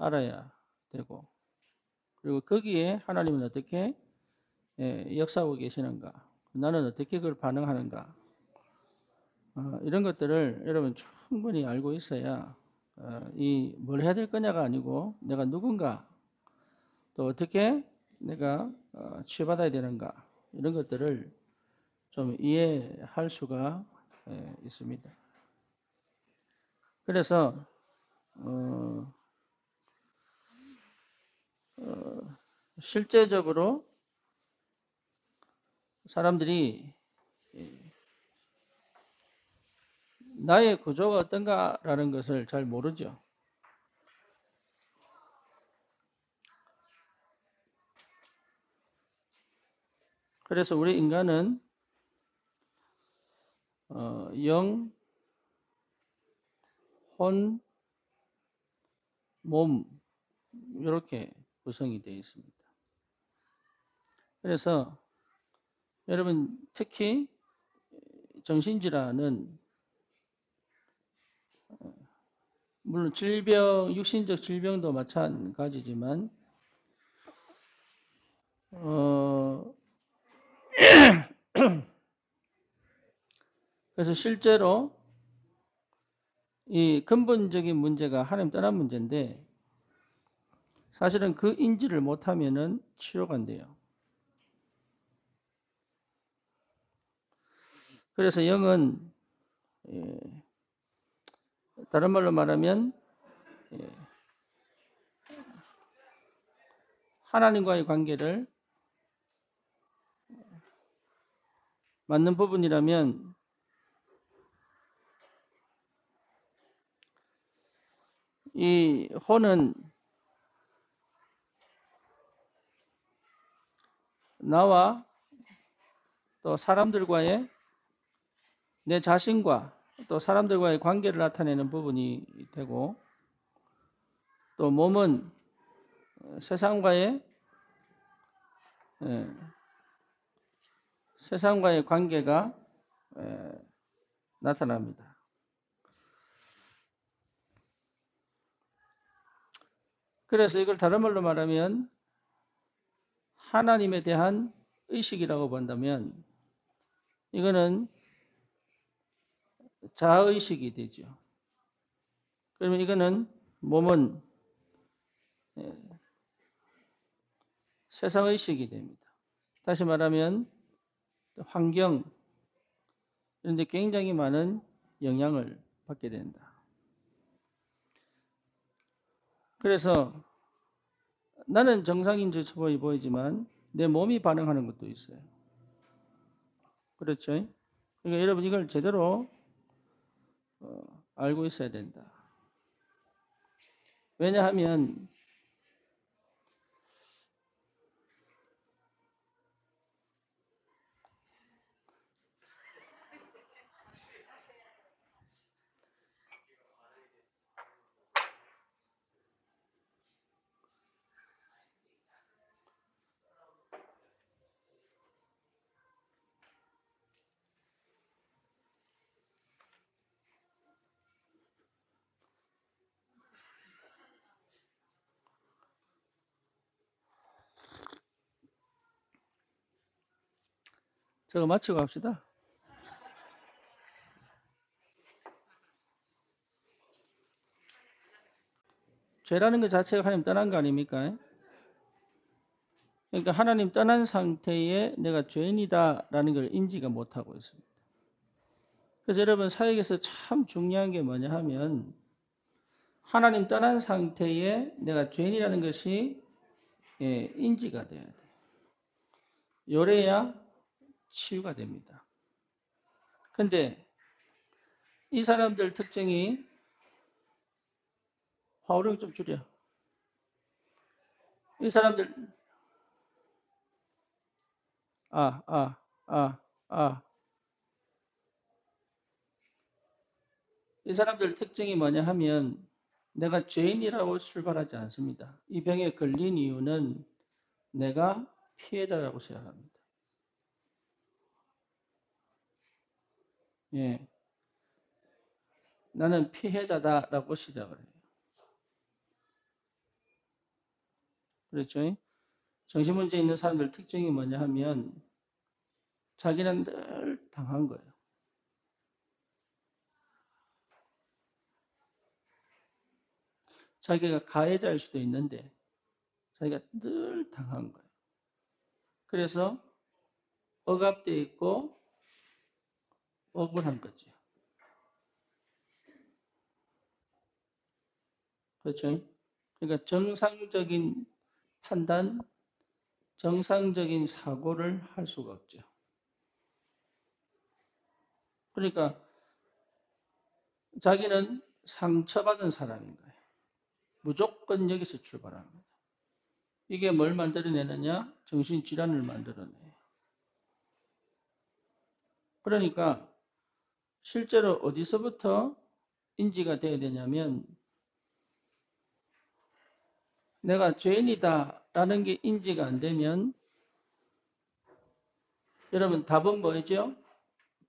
알아야 되고, 그리고 거기에 하나님은 어떻게 역사하고 계시는가, 나는 어떻게 그걸 반응하는가, 이런 것들을 여러분 충분히 알고 있어야 이 뭘 해야 될 거냐가 아니고 내가 누군가, 또 어떻게 내가 치유받아야 되는가, 이런 것들을 좀 이해할 수가 있습니다. 그래서 실제적으로 사람들이 나의 구조가 어떤가라는 것을 잘 모르죠. 그래서 우리 인간은 영, 혼, 몸, 이렇게 구성이 되어 있습니다. 그래서 여러분 특히 정신질환은 물론 질병, 육신적 질병도 마찬가지지만 그래서 실제로 이 근본적인 문제가 하나님 떠난 문제인데, 사실은 그 인지를 못하면은 치료가 안 돼요. 그래서 영은 다른 말로 말하면 하나님과의 관계를 맞는 부분이라면 이 혼은 나와 또 사람들과의, 내 자신과 또 사람들과의 관계를 나타내는 부분이 되고, 또 몸은 세상과의 관계가 나타납니다. 그래서 이걸 다른 말로 말하면 하나님에 대한 의식이라고 본다면 이거는 자아의식이 되죠. 그러면 이거는 몸은 세상의식이 됩니다. 다시 말하면 환경, 이런 데 굉장히 많은 영향을 받게 된다. 그래서 나는 정상인 것처럼 보이지만 내 몸이 반응하는 것도 있어요. 그렇죠? 그러니까 여러분 이걸 제대로 알고 있어야 된다. 왜냐하면 저거 마치고 합시다. 죄라는 것 자체가 하나님 떠난 거 아닙니까? 그러니까 하나님 떠난 상태에 내가 죄인이다라는 걸 인지가 못하고 있습니다. 그래서 여러분 사역에서 참 중요한 게 뭐냐 하면 하나님 떠난 상태에 내가 죄인이라는 것이 인지가 돼야 돼요. 요래야 치유가 됩니다. 근데 이 사람들 특징이, 화우령 좀 줄여. 이 사람들 이 사람들 특징이 뭐냐 하면 내가 죄인이라고 출발하지 않습니다. 이 병에 걸린 이유는 내가 피해자라고 생각합니다. 예, 나는 피해자다라고 시작을 해요. 그렇죠? 정신문제 있는 사람들 특징이 뭐냐 하면 자기는 늘 당한 거예요. 자기가 가해자일 수도 있는데 자기가 늘 당한 거예요. 그래서 억압되어 있고 억울한 거죠. 그렇죠? 그러니까 정상적인 판단, 정상적인 사고를 할 수가 없죠. 그러니까 자기는 상처받은 사람인 거예요. 무조건 여기서 출발합니다. 이게 뭘 만들어내느냐? 정신질환을 만들어내요. 그러니까 실제로 어디서부터 인지가 돼야 되냐면 내가 죄인이다라는 게 인지가 안 되면 여러분 답은 뭐죠?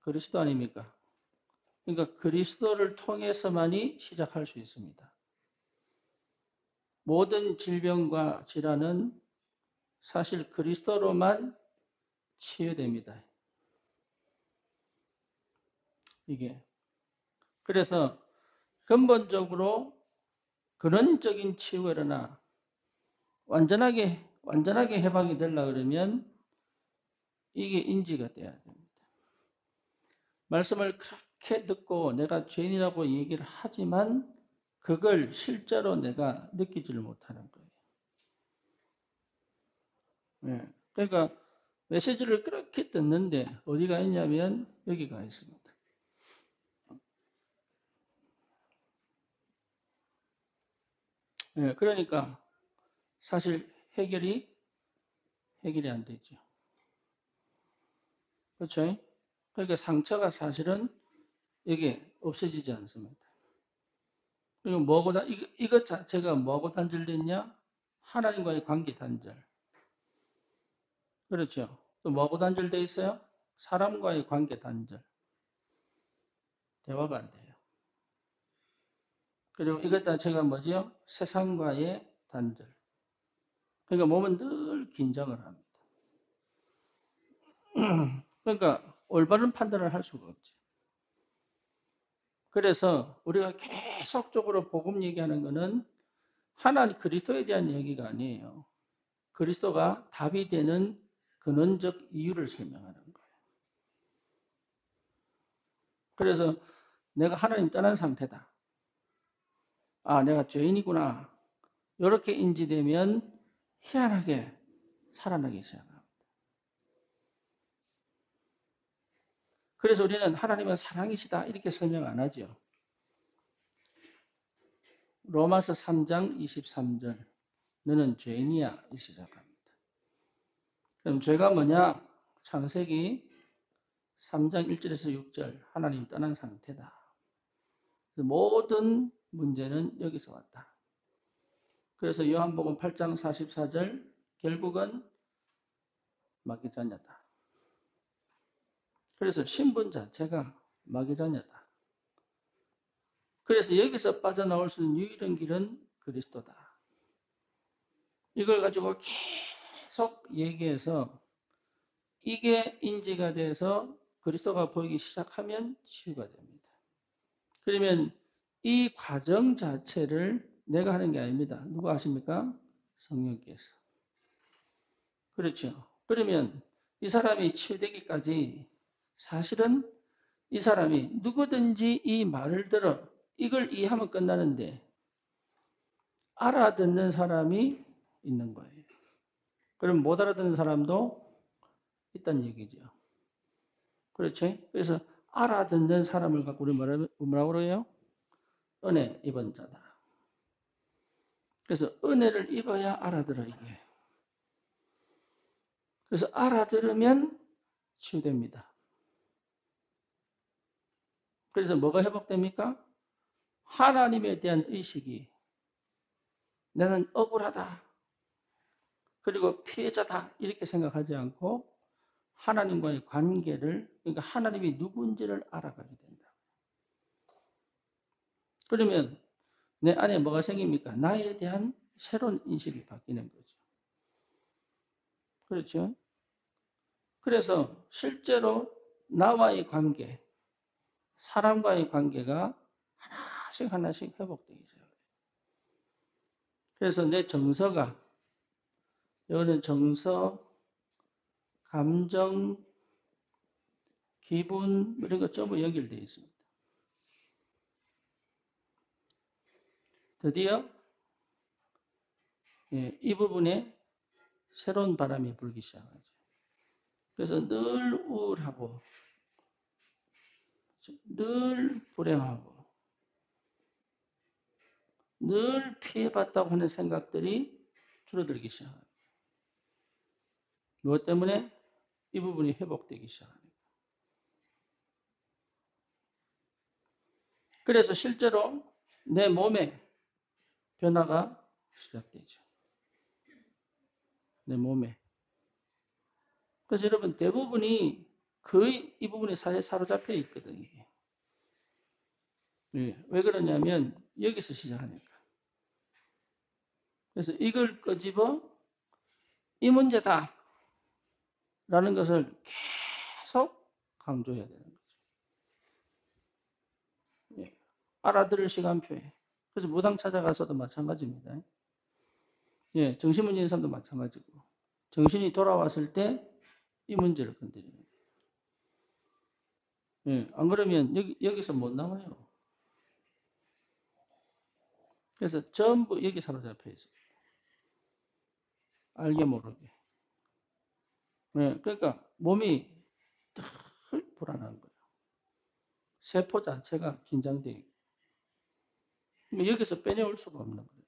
그리스도 아닙니까? 그러니까 그리스도를 통해서만이 시작할 수 있습니다. 모든 질병과 질환은 사실 그리스도로만 치유됩니다. 이게. 그래서 근본적으로 근원적인 치유가 일어나 완전하게 해방이 되려고 그러면 이게 인지가 돼야 됩니다. 말씀을 그렇게 듣고 내가 죄인이라고 얘기를 하지만 그걸 실제로 내가 느끼지를 못하는 거예요. 네. 그러니까 메시지를 그렇게 듣는데 어디가 있냐면 여기가 있습니다. 네. 그러니까 사실 해결이 안 되죠. 그렇죠? 그러니까 상처가 사실은 이게 없어지지 않습니다. 그리고 이것 자체가 뭐하고 단절됐냐? 하나님과의 관계 단절. 그렇죠. 또 뭐하고 단절되어 있어요? 사람과의 관계 단절. 대화가 안 돼요. 그리고 이것 자체가 뭐죠? 세상과의 단절. 그러니까 몸은 늘 긴장을 합니다. 그러니까 올바른 판단을 할 수가 없지. 그래서 우리가 계속적으로 복음 얘기하는 것은 하나님 그리스도에 대한 얘기가 아니에요. 그리스도가 답이 되는 근원적 이유를 설명하는 거예요. 그래서 내가 하나님 떠난 상태다. 아, 내가 죄인이구나. 이렇게 인지되면 희한하게 살아나기 시작합니다. 그래서 우리는 하나님은 사랑이시다 이렇게 설명 안 하죠. 로마서 3장 23절 너는 죄인이야 이렇게 시작합니다. 그럼 죄가 뭐냐? 창세기 3장 1절에서 6절 하나님 떠난 상태다. 모든 문제는 여기서 왔다. 그래서 요한복음 8장 44절 결국은 마귀 자녀다. 그래서 신분 자체가 마귀 자녀다. 그래서 여기서 빠져나올 수 있는 유일한 길은 그리스도다. 이걸 가지고 계속 얘기해서 이게 인지가 돼서 그리스도가 보이기 시작하면 치유가 됩니다. 그러면 이 과정 자체를 내가 하는 게 아닙니다. 누가 하십니까? 성령께서. 그렇죠. 그러면 이 사람이 치유되기까지 사실은 이 사람이 누구든지 이 말을 들어 이걸 이해하면 끝나는데 알아듣는 사람이 있는 거예요. 그럼 못 알아듣는 사람도 있다는 얘기죠. 그렇죠? 그래서 알아듣는 사람을 갖고 우리 뭐라고 그래요? 은혜 입은 자다. 그래서 은혜를 입어야 알아들어 이게. 그래서 알아들으면 치유됩니다. 그래서 뭐가 회복됩니까? 하나님에 대한 의식이 나는 억울하다. 그리고 피해자다. 이렇게 생각하지 않고 하나님과의 관계를, 그러니까 하나님이 누구인지를 알아가게 된다. 그러면 내 안에 뭐가 생깁니까? 나에 대한 새로운 인식이 바뀌는 거죠. 그렇죠? 그래서 실제로 나와의 관계, 사람과의 관계가 하나씩 하나씩 회복되기 시작해요. 그래서 내 정서가, 이거는 정서, 감정, 기분 이런 거 전부 연결되어 있습니다. 드디어 이 부분에 새로운 바람이 불기 시작하죠. 그래서 늘 우울하고 늘 불행하고 늘 피해봤다고 하는 생각들이 줄어들기 시작합니다. 무엇 때문에? 이 부분이 회복되기 시작합니다. 그래서 실제로 내 몸에 변화가 시작되죠. 내 몸에. 그래서 여러분 대부분이 거의 이 부분에 사로잡혀 있거든요. 왜 그러냐면 여기서 시작하니까. 그래서 이걸 끄집어 이 문제다 라는 것을 계속 강조해야 되는 거죠. 알아들을 시간표에. 그래서 무당 찾아가서도 마찬가지입니다. 정신문제 있는 사람도 마찬가지고 정신이 돌아왔을 때 이 문제를 건드리는 거예요. 안 그러면 여기서 못 나와요. 그래서 전부 여기 사로잡혀 있어요. 알게 모르게. 그러니까 몸이 늘 불안한 거예요. 세포 자체가 긴장되어 있고. 여기서 빼내올 수가 없는 거예요.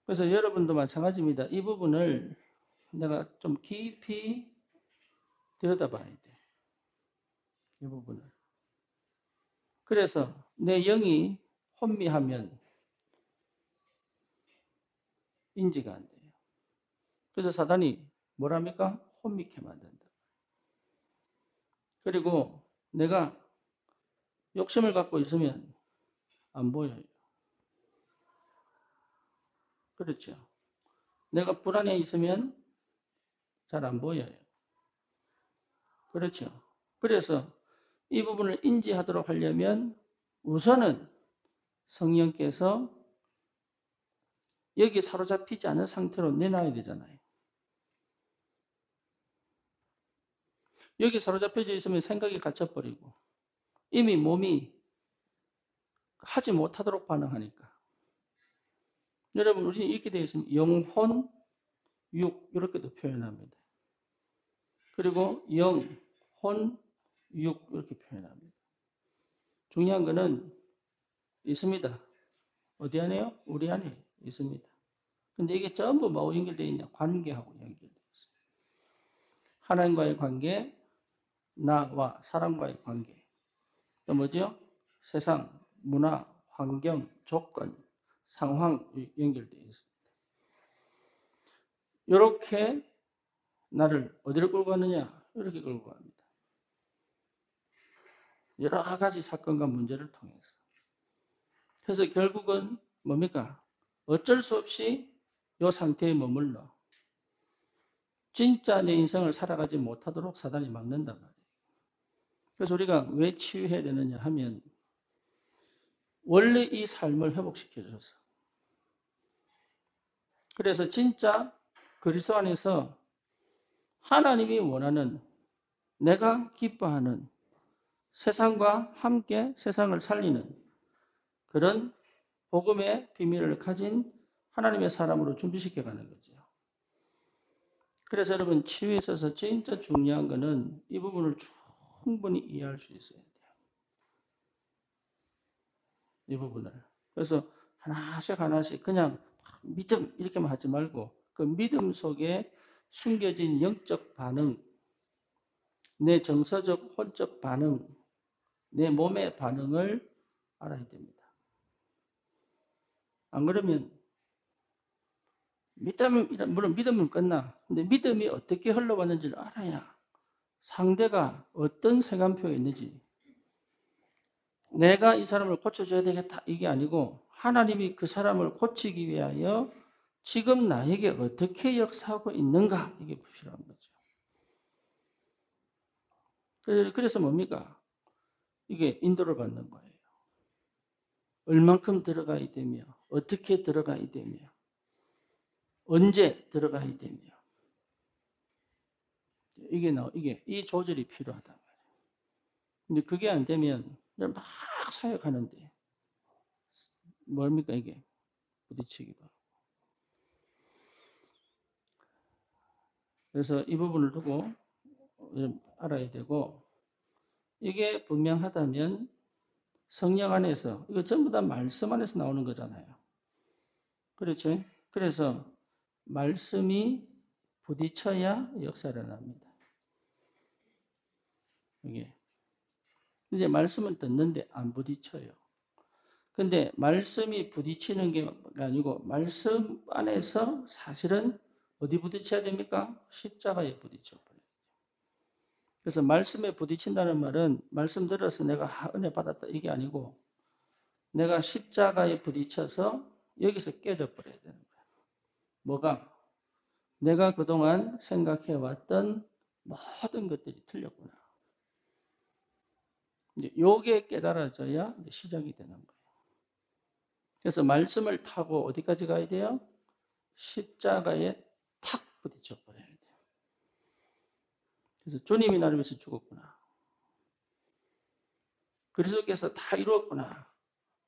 그래서 여러분도 마찬가지입니다. 이 부분을 내가 좀 깊이 들여다봐야 돼. 이 부분을. 그래서 내 영이 혼미하면 인지가 안 돼요. 그래서 사단이 뭐랍니까? 혼미케 만든다. 그리고 내가 욕심을 갖고 있으면 안 보여요. 그렇죠. 내가 불안해 있으면 잘 안 보여요. 그렇죠. 그래서 이 부분을 인지하도록 하려면 우선은 성령께서 여기 사로잡히지 않은 상태로 내놔야 되잖아요. 여기 사로잡혀져 있으면 생각이 갇혀버리고 이미 몸이 하지 못하도록 반응하니까. 여러분 우리는 이렇게 되어 있으면 영혼, 육 이렇게도 표현합니다. 그리고 영, 혼, 육 이렇게 표현합니다. 중요한 거는 있습니다. 어디 안에요? 우리 안에 있습니다. 근데 이게 전부 뭐하고 연결되어 있냐? 관계하고 연결되어 있어요. 하나님과의 관계, 나와 사람과의 관계. 또 뭐죠? 세상, 문화, 환경, 조건, 상황 연결되어 있습니다. 이렇게 나를 어디로 끌고 가느냐? 이렇게 끌고 갑니다. 여러 가지 사건과 문제를 통해서. 그래서 결국은 뭡니까? 어쩔 수 없이 이 상태에 머물러 진짜 내 인생을 살아가지 못하도록 사단이 막는단 말이에요. 그래서 우리가 왜 치유해야 되느냐 하면 원래 이 삶을 회복시켜 줘서. 그래서 진짜 그리스도 안에서 하나님이 원하는 내가 기뻐하는 세상과 함께 세상을 살리는 그런 복음의 비밀을 가진 하나님의 사람으로 준비시켜 가는 거죠. 그래서 여러분 치유에 있어서 진짜 중요한 거는 이 부분을 충분히 이해할 수 있어야 돼요. 이 부분을. 그래서 하나씩 그냥 믿음 이렇게만 하지 말고 그 믿음 속에 숨겨진 영적 반응, 내 정서적 혼적 반응, 내 몸의 반응을 알아야 됩니다. 안 그러면 물론 믿음은 끝나. 근데 믿음이 어떻게 흘러왔는지를 알아야 상대가 어떤 색안표가 있는지 내가 이 사람을 고쳐줘야 되겠다 이게 아니고 하나님이 그 사람을 고치기 위하여 지금 나에게 어떻게 역사하고 있는가 이게 필요한 거죠. 그래서 뭡니까? 이게 인도를 받는 거예요. 얼만큼 들어가야 되며 어떻게 들어가야 되며 언제 들어가야 되며 이게 이 조절이 필요하다. 근데 그게 안 되면 막 사역하는데 뭡니까 이게 부딪히기도 하고. 그래서 이 부분을 두고 알아야 되고 이게 분명하다면 성령 안에서 이거 전부 다 말씀 안에서 나오는 거잖아요. 그렇죠? 그래서 말씀이 부딪혀야 역사를 합니다. 이게 이제 말씀을 듣는데 안 부딪혀요. 근데 말씀이 부딪히는 게 아니고 말씀 안에서 사실은 어디 부딪혀야 됩니까? 십자가에 부딪혀 버려요. 그래서 말씀에 부딪힌다는 말은 말씀 들어서 내가 은혜 받았다 이게 아니고 내가 십자가에 부딪혀서 여기서 깨져 버려야 되는 거예요. 뭐가? 내가 그동안 생각해 왔던 모든 것들이 틀렸구나. 이제 요게 깨달아져야 이제 시작이 되는 거예요. 그래서 말씀을 타고 어디까지 가야 돼요? 십자가에 탁 부딪혀 버려야 돼요. 그래서 주님이 나를 위해서 죽었구나. 그리스도께서 다 이루었구나.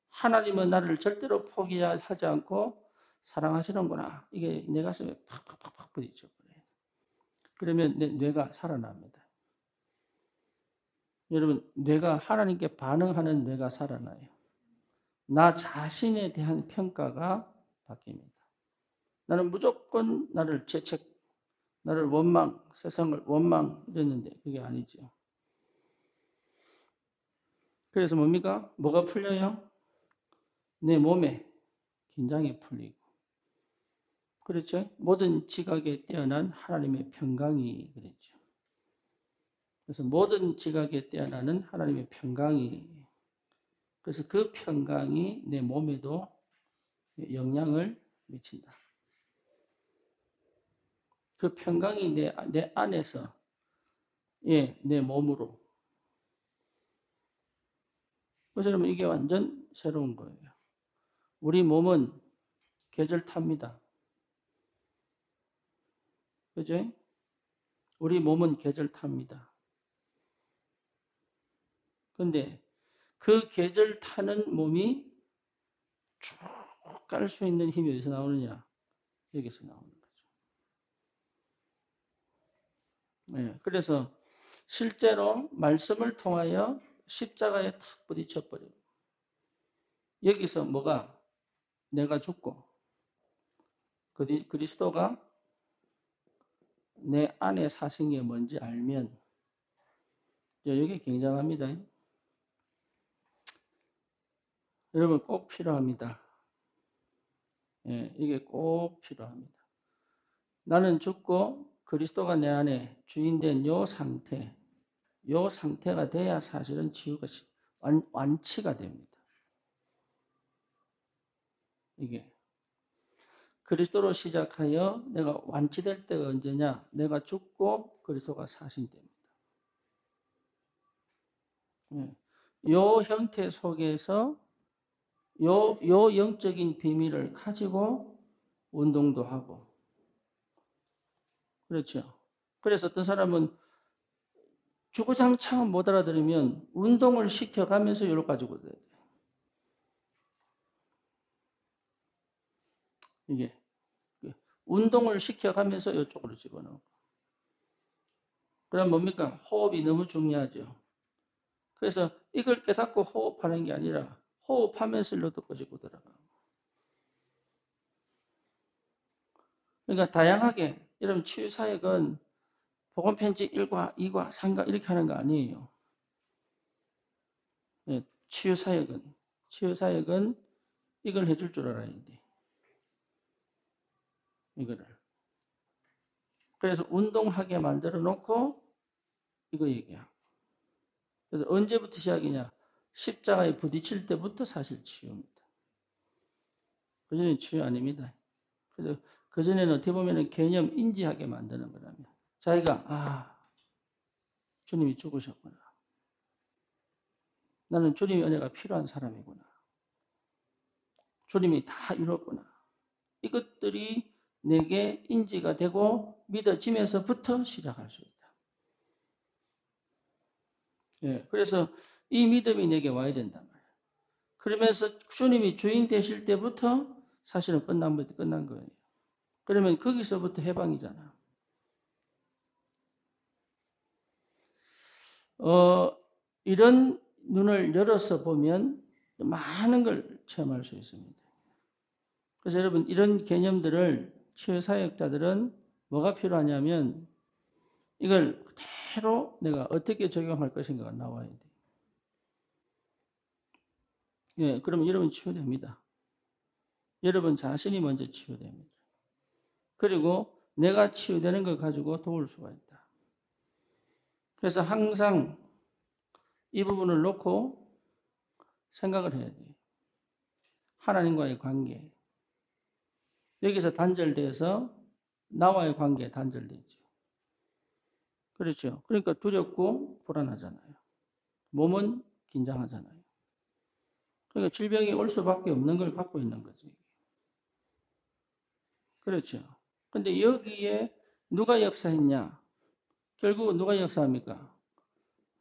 하나님은 나를 절대로 포기하지 않고 사랑하시는구나. 이게 내 가슴에 팍팍팍팍 부딪혀 버려요. 그러면 내 뇌가 살아납니다. 여러분, 뇌가 하나님께 반응하는 뇌가 살아나요. 나 자신에 대한 평가가 바뀝니다. 나는 무조건 나를 죄책, 나를 원망, 세상을 원망 이랬는데 그게 아니죠. 그래서 뭡니까? 뭐가 풀려요? 내 몸에 긴장이 풀리고. 그렇죠? 모든 지각에 뛰어난 하나님의 평강이 그랬죠. 그래서 모든 지각에 뛰어나는 하나님의 평강이 그래서 그 평강이 내 몸에도 영향을 미친다. 그 평강이 내 안에서 내 몸으로 그래서 여러분 이게 완전 새로운 거예요. 우리 몸은 계절 탑니다. 그죠? 우리 몸은 계절 탑니다. 근데 그 계절 타는 몸이 쭉 갈 수 있는 힘이 어디서 나오느냐? 여기서 나오는 거죠. 네, 그래서 실제로 말씀을 통하여 십자가에 탁 부딪혀 버려요. 여기서 뭐가 내가 죽고 그리스도가 내 안에 사신 게 뭔지 알면 이게 굉장합니다. 여러분 꼭 필요합니다. 예, 이게 꼭 필요합니다. 나는 죽고 그리스도가 내 안에 주인된 요 상태가 돼야 사실은 치유가 완치가 됩니다. 이게 그리스도로 시작하여 내가 완치될 때가 언제냐? 내가 죽고 그리스도가 사신 때입니다. 요 형태 속에서 요 영적인 비밀을 가지고 운동도 하고 그렇죠. 그래서 어떤 사람은 주구장창 못 알아들으면 운동을 시켜가면서 요를 가지고 돼야 돼요. 이게 운동을 시켜가면서 이쪽으로 집어넣고 그럼 뭡니까? 호흡이 너무 중요하죠. 그래서 이걸 깨닫고 호흡하는 게 아니라 호흡하면서 일로도 꺼지고 들어가고 그러니까 다양하게 여러분 치유사역은 복음편지 1과 2과 3과 이렇게 하는 거 아니에요. 치유사역은 이걸 해줄 줄 알아야 돼. 이거를. 그래서 운동하게 만들어 놓고 이거 얘기하고. 그래서 언제부터 시작이냐? 십자가에 부딪힐 때부터 사실 치유입니다. 그전에 치유 아닙니다. 그래서 그전에는 어떻게 보면 개념 인지하게 만드는 거라면 자기가 주님이 죽으셨구나. 나는 주님의 은혜가 필요한 사람이구나. 주님이 다 이뤘구나. 이것들이 내게 인지가 되고 믿어지면서부터 시작할 수 있다. 예, 그래서 이 믿음이 내게 와야 된단 말이에요. 그러면서 주님이 주인 되실 때부터 사실은 끝난 거예요. 그러면 거기서부터 해방이잖아. 이런 눈을 열어서 보면 많은 걸 체험할 수 있습니다. 그래서 여러분 이런 개념들을 치유사역자들은 뭐가 필요하냐면 이걸 그대로 내가 어떻게 적용할 것인가가 나와야 돼. 예, 그러면 여러분 치유됩니다. 여러분 자신이 먼저 치유됩니다. 그리고 내가 치유되는 걸 가지고 도울 수가 있다. 그래서 항상 이 부분을 놓고 생각을 해야 돼요. 하나님과의 관계. 여기서 단절돼서 나와의 관계에 단절되죠. 그렇죠. 그러니까 두렵고 불안하잖아요. 몸은 긴장하잖아요. 그러니까 질병이 올 수밖에 없는 걸 갖고 있는 거죠. 그렇죠. 근데 여기에 누가 역사했냐? 결국은 누가 역사합니까?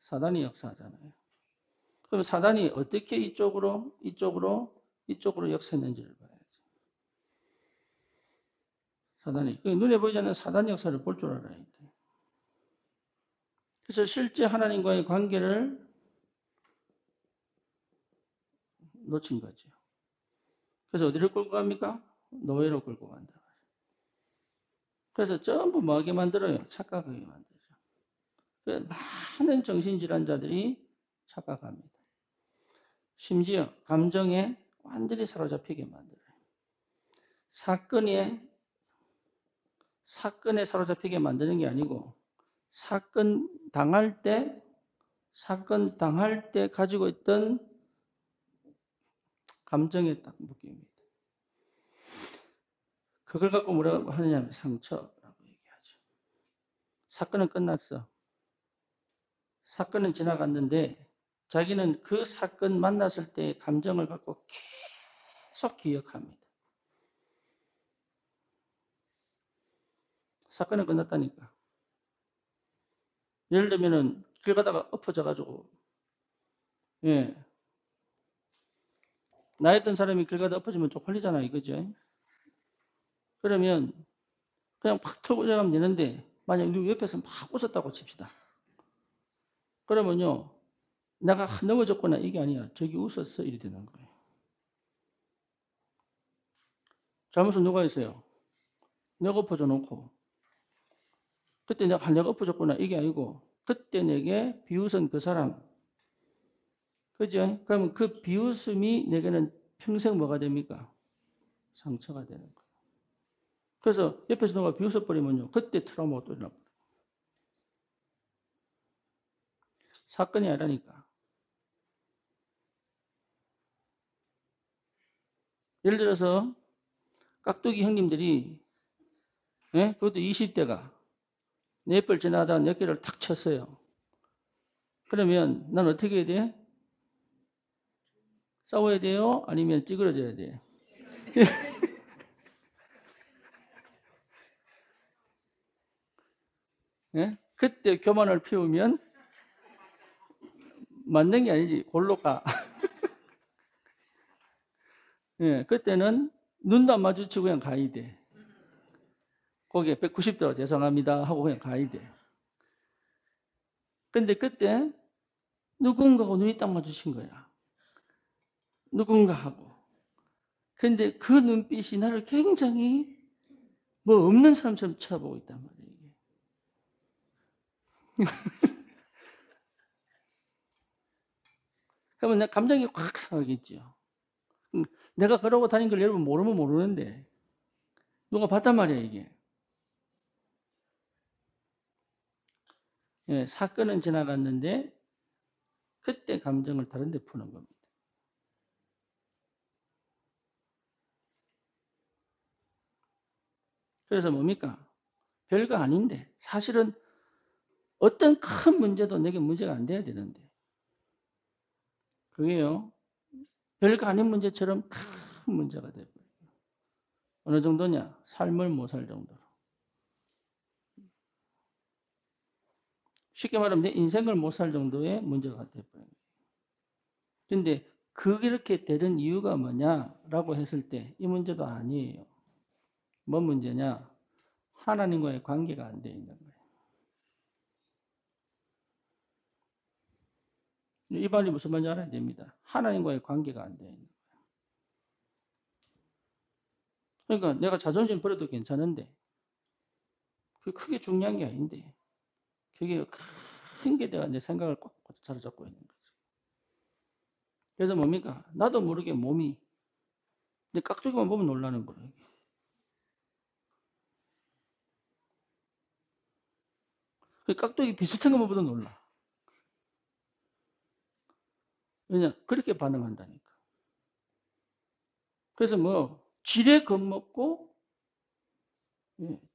사단이 역사하잖아요. 그럼 사단이 어떻게 이쪽으로 역사했는지를 봐야죠. 사단이. 눈에 보이지 않는 사단 역사를 볼 줄 알아야 돼. 그래서 실제 하나님과의 관계를 놓친 거죠. 그래서 어디로 끌고 갑니까? 노예로 끌고 간다. 그래서 전부 뭐하게 만들어요? 착각하게 만들죠. 많은 정신질환자들이 착각합니다. 심지어 감정에 완전히 사로잡히게 만들어요. 사건에 사로잡히게 만드는 게 아니고 사건 당할 때 가지고 있던 감정에 딱 묶입니다. 그걸 갖고 뭐라고 하느냐면 상처라고 얘기하죠. 사건은 끝났어. 사건은 지나갔는데 자기는 그 사건 만났을 때의 감정을 갖고 계속 기억합니다. 사건은 끝났다니까. 예를 들면은 길 가다가 엎어져가지고 나였던 사람이 길 가다 엎어지면 쪽팔리잖아 이거죠. 그러면 그냥 팍 털고 지나가면 되는데 만약 누구 옆에서 막 웃었다고 칩시다. 그러면요 내가 넘어졌거나 이게 아니야. 저기 웃었어 이래 되는 거예요. 잘못은 누가 했어요? 내가 엎어져 놓고 그때 내가 엎어졌구나 이게 아니고 그때 내게 비웃은 그 사람 그죠? 그러면 그 비웃음이 내게는 평생 뭐가 됩니까? 상처가 되는 거예요. 그래서 옆에서 누가 비웃어버리면요 그때 트라우마가 또 일어나버려요. 사건이 아니라니까. 예를 들어서 깍두기 형님들이 그것도 20대가 내 옆을 지나다가 몇 개를 탁 쳤어요. 그러면 난 어떻게 해야 돼? 싸워야 돼요? 아니면 찌그러져야 돼요? 그때 교만을 피우면 맞는 게 아니지. 골로 가. 그때는 눈도 안 마주치고 그냥 가야 돼. 거기에 190도 죄송합니다 하고 그냥 가야 돼. 근데 그때 누군가하고 눈이 딱 마주친 거야. 누군가하고. 근데 그 눈빛이 나를 굉장히 뭐 없는 사람처럼 쳐다보고 있단 말이에요. 그러면 내 감정이 확 상하겠죠. 내가 그러고 다닌 걸 여러분 모르면 모르는데 누가 봤단 말이야 이게. 사건은 지나갔는데 그때 감정을 다른 데 푸는 겁니다. 그래서 뭡니까? 별거 아닌데 사실은 어떤 큰 문제도 내게 문제가 안 돼야 되는데 그게요. 별거 아닌 문제처럼 큰 문제가 돼버려요. 어느 정도냐? 삶을 못 살 정도로. 쉽게 말하면 내 인생을 못 살 정도의 문제가 돼버려요. 근데 그렇게 되는 이유가 뭐냐라고 했을 때 이 문제도 아니에요. 뭔 문제냐? 하나님과의 관계가 안 돼 있는 거예요. 이 말이 무슨 말인지 알아야 됩니다. 하나님과의 관계가 안 돼 있는 거예요. 그러니까 내가 자존심 버려도 괜찮은데 그게 크게 중요한 게 아닌데 그게 큰 게 내가 내 생각을 꼭 사로잡고 있는 거지. 그래서 뭡니까? 나도 모르게 몸이 내 깍두기만 보면 놀라는 거예요. 그 깍두기 비슷한 것만 보도 놀라. 왜냐? 그렇게 반응한다니까. 그래서 뭐 지레 겁먹고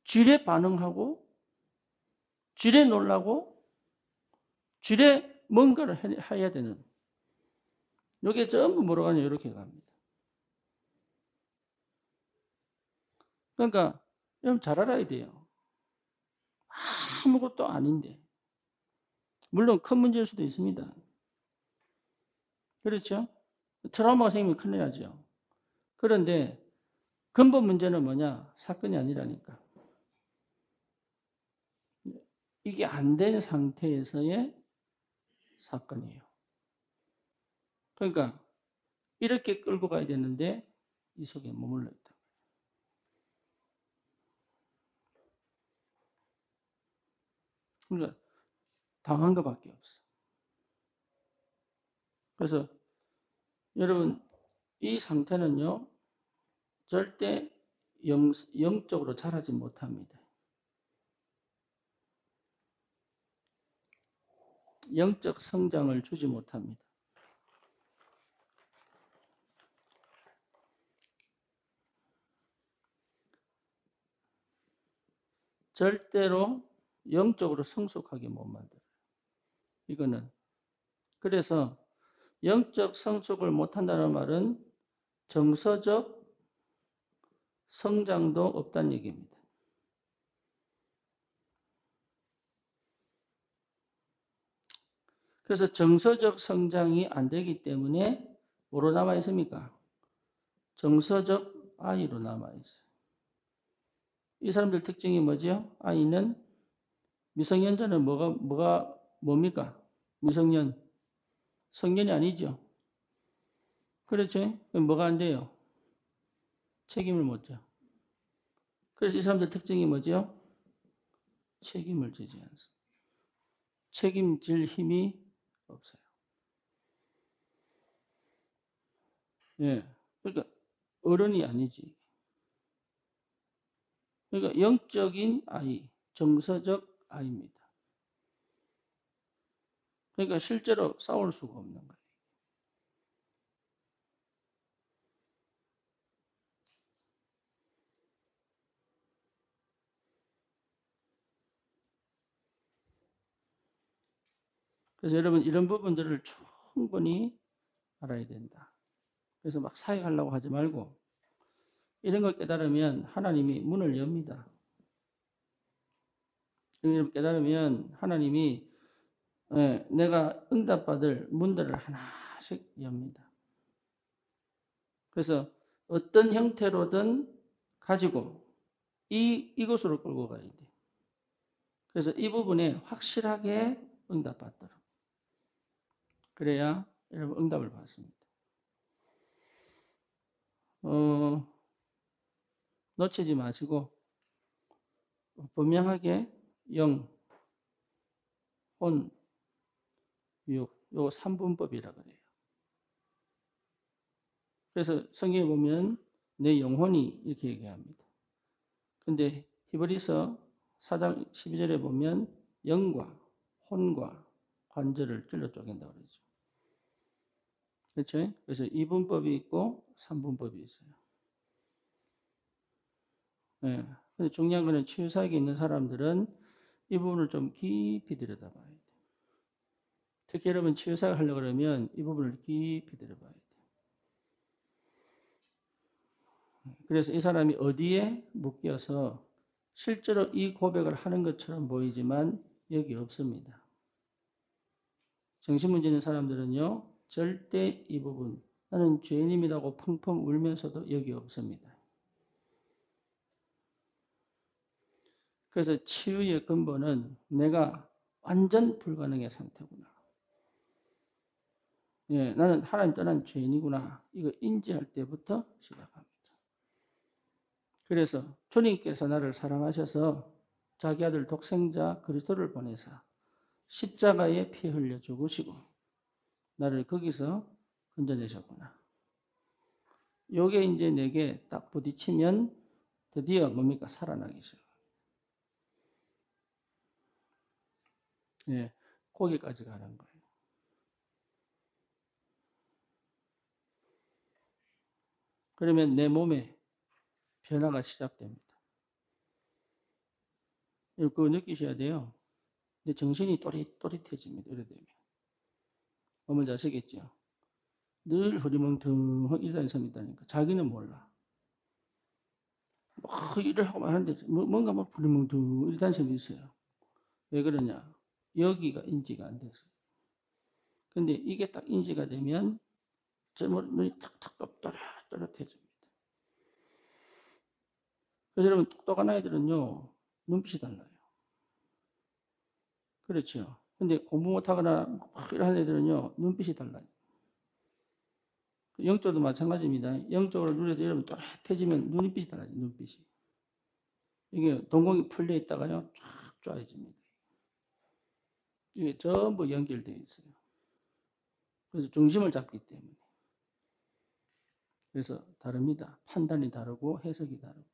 지레 반응하고 지레 놀라고 지레 뭔가를 해야 되는 이게 전부 뭐로 가냐 이렇게 갑니다. 그러니까 여러분 잘 알아야 돼요. 아무것도 아닌데 물론 큰 문제일 수도 있습니다. 그렇죠? 트라우마가 생기면 큰일 나죠. 그런데 근본 문제는 뭐냐? 사건이 아니라니까. 이게 안 된 상태에서의 사건이에요. 그러니까 이렇게 끌고 가야 되는데 이 속에 머물러 있다. 그러니까 당한 것밖에 없어. 그래서 여러분 이 상태는요 절대 영적으로 자라지 못합니다. 영적 성장을 주지 못합니다. 절대로 영적으로 성숙하게 못 만들어요. 이거는 그래서 영적 성숙을 못한다는 말은 정서적 성장도 없다는 얘기입니다. 그래서 정서적 성장이 안 되기 때문에 뭐로 남아 있습니까? 정서적 아이로 남아 있어요. 이 사람들 특징이 뭐죠? 아이는 미성년자는 뭡니까? 미성년. 성년이 아니죠. 그렇죠? 그럼 뭐가 안 돼요? 책임을 못 져. 그래서 이 사람들 특징이 뭐죠? 책임을 지지 않습니다. 책임질 힘이 없어요. 예. 그러니까 어른이 아니지. 그러니까 영적인 아이, 정서적 아이입니다. 그러니까 실제로 싸울 수가 없는 거예요. 그래서 여러분 이런 부분들을 충분히 알아야 된다. 그래서 막 사역하려고 하지 말고 이런 걸 깨달으면 하나님이 문을 엽니다. 이런 걸 깨달으면 하나님이 내가 응답받을 문들을 하나씩 엽니다. 그래서 어떤 형태로든 가지고 이곳으로 끌고 가야 돼. 그래서 이 부분에 확실하게 응답받도록. 그래야 여러분 응답을 받습니다. 놓치지 마시고 분명하게 영, 혼, 육, 요 3분법이라 그래요. 그래서 성경에 보면 내 영혼이 이렇게 얘기합니다. 근데 히브리서 4장 12절에 보면 영과 혼과 관절을 찔러 쪼갠다고 그러죠. 그렇죠? 그래서 2분법이 있고 3분법이 있어요. 네. 근데 중요한 거는 치유사역에 있는 사람들은 이 부분을 좀 깊이 들여다봐야 돼요. 특히 여러분 치유사역 하려고 그러면 이 부분을 깊이 들여다봐야 돼요. 그래서 이 사람이 어디에 묶여서 실제로 이 고백을 하는 것처럼 보이지만 여기 없습니다. 정신문제 있는 사람들은요, 절대 이 부분, 나는 죄인입니다고 펑펑 울면서도 여기 없습니다. 그래서 치유의 근본은 내가 완전 불가능의 상태구나. 예, 나는 하나님 떠난 죄인이구나. 이거 인지할 때부터 시작합니다. 그래서 주님께서 나를 사랑하셔서 자기 아들 독생자 그리스도를 보내사 십자가에 피 흘려 죽으시고 나를 거기서 건져내셨구나. 요게 이제 내게 딱 부딪히면 드디어 뭡니까? 살아나기 시작. 예, 거기까지 가는 거예요. 그러면 내 몸에 변화가 시작됩니다. 그거 느끼셔야 돼요. 근데 정신이 또릿또릿해집니다. 이래 되면. 뭔지 아시겠죠? 늘 흐리멍텅 이러는 사람이 있다니까. 자기는 몰라. 일을 하고 하는데 뭔가 막 흐리멍텅 이러는 사람이 있어요. 왜 그러냐? 여기가 인지가 안 됐어요. 근데 이게 딱 인지가 되면 눈이 탁탁 또렷해집니다. 그래서 여러분 똑똑한 아이들은요. 눈빛이 달라요. 그렇죠. 근데 공부 못하거나 막 이런 애들은요. 눈빛이 달라요. 영적도 마찬가지입니다. 영적으로 눈에서 여러분 또렷해지면 눈빛이 달라요. 눈빛이. 이게 동공이 풀려 있다가요. 쫙 쪼아집니다. 이게 전부 연결되어 있어요. 그래서 중심을 잡기 때문에. 그래서 다릅니다. 판단이 다르고 해석이 다르고.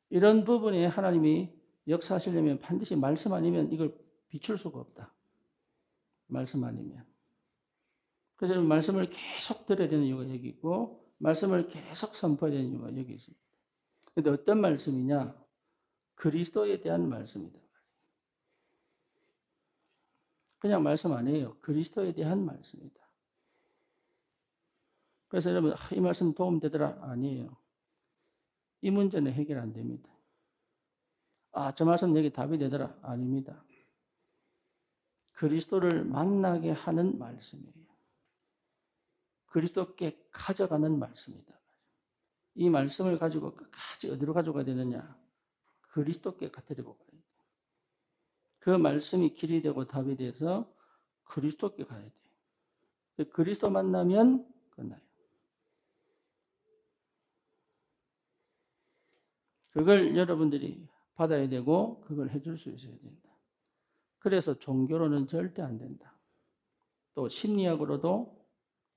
이런 부분에 하나님이 역사하시려면 반드시 말씀 아니면 이걸 비출 수가 없다. 말씀 아니면. 그래서 말씀을 계속 들어야 되는 이유가 여기 있고 말씀을 계속 선포해야 되는 이유가 여기 있습니다. 그런데 어떤 말씀이냐? 그리스도에 대한 말씀이다. 그냥 말씀 아니에요. 그리스도에 대한 말씀이다. 그래서 여러분 이 말씀 도움되더라? 아니에요. 이 문제는 해결 안 됩니다. 저 말씀 여기 답이 되더라? 아닙니다. 그리스도를 만나게 하는 말씀이에요. 그리스도께 가져가는 말씀이다. 이 말씀을 가지고 끝까지 어디로 가져가야 되느냐? 그리스도께 데리고 가야 돼요. 그 말씀이 길이 되고 답이 돼서 그리스도께 가야 돼요. 그리스도 만나면 끝나요. 그걸 여러분들이 받아야 되고 그걸 해줄 수 있어야 된다. 그래서 종교로는 절대 안 된다. 또 심리학으로도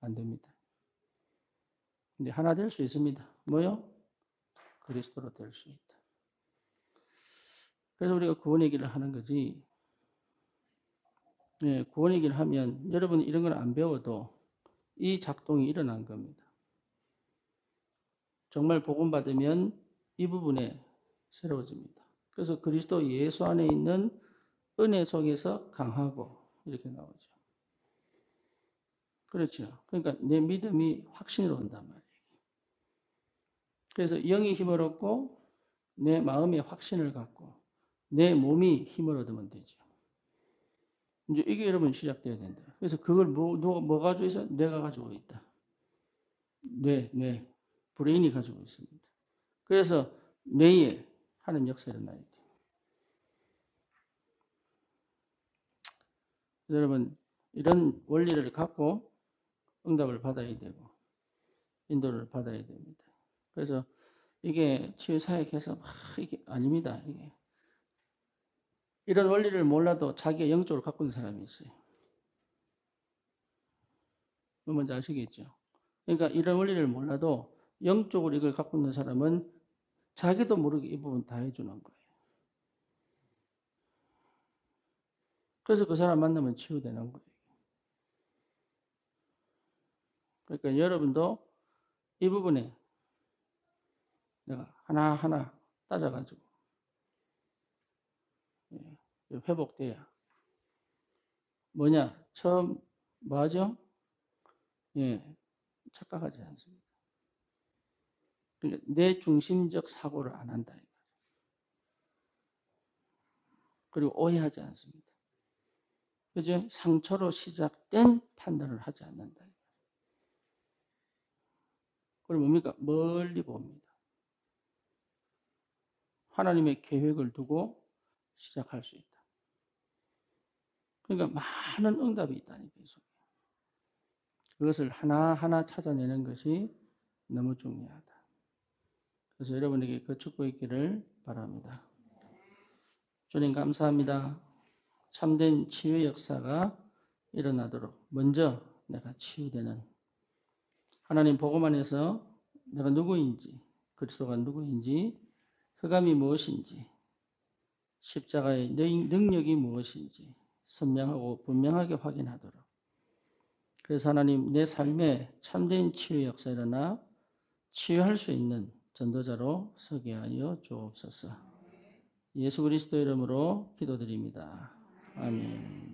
안 됩니다. 근데 하나 될 수 있습니다. 뭐요? 그리스도로 될 수 있다. 그래서 우리가 구원 얘기를 하는 거지. 네, 구원 얘기를 하면 여러분 이런 걸 안 배워도 이 작동이 일어난 겁니다. 정말 복음 받으면 이 부분에 새로워집니다. 그래서 그리스도 예수 안에 있는 은혜 속에서 강하고 이렇게 나오죠. 그렇죠. 그러니까 내 믿음이 확신으로 온단 말이에요. 그래서 영이 힘을 얻고 내 마음에 확신을 갖고 내 몸이 힘을 얻으면 되죠. 이제 이게 여러분 시작돼야 된다. 그래서 그걸 뭐 가지고 있어? 뇌가 가지고 있다. 뇌. 브레인이 가지고 있습니다. 그래서 뇌에 하는 역사를 나야 돼요. 여러분 이런 원리를 갖고 응답을 받아야 되고 인도를 받아야 됩니다. 그래서 이게 치유사역에서 이게 아닙니다. 이게 이런 원리를 몰라도 자기가 영적으로 갖고 있는 사람이 있어요. 뭔지 아시겠죠? 그러니까 이런 원리를 몰라도 영적으로 이걸 갖고 있는 사람은 자기도 모르게 이 부분 다 해주는 거예요. 그래서 그 사람 만나면 치유되는 거예요. 그러니까 여러분도 이 부분에 내가 하나하나 따져가지고 회복돼야. 뭐냐? 처음 뭐하죠? 착각하지 않습니다. 그러니까 내 중심적 사고를 안 한다. 그리고 오해하지 않습니다. 그죠? 상처로 시작된 판단을 하지 않는다. 그리고 뭡니까? 멀리 봅니다. 하나님의 계획을 두고 시작할 수 있다. 그러니까 많은 응답이 있다니까. 그것을 하나하나 찾아내는 것이 너무 중요하다. 그래서 여러분에게 그 축복 있기를 바랍니다. 주님 감사합니다. 참된 치유 역사가 일어나도록 먼저 내가 치유되는 하나님 복음 안에서 내가 누구인지, 그리스도가 누구인지, 흑암이 무엇인지, 십자가의 능력이 무엇인지 선명하고 분명하게 확인하도록. 그래서 하나님 내 삶에 참된 치유 역사 일어나 치유할 수 있는 전도자로 서게 하여 주옵소서. 예수 그리스도 이름으로 기도드립니다. 아멘.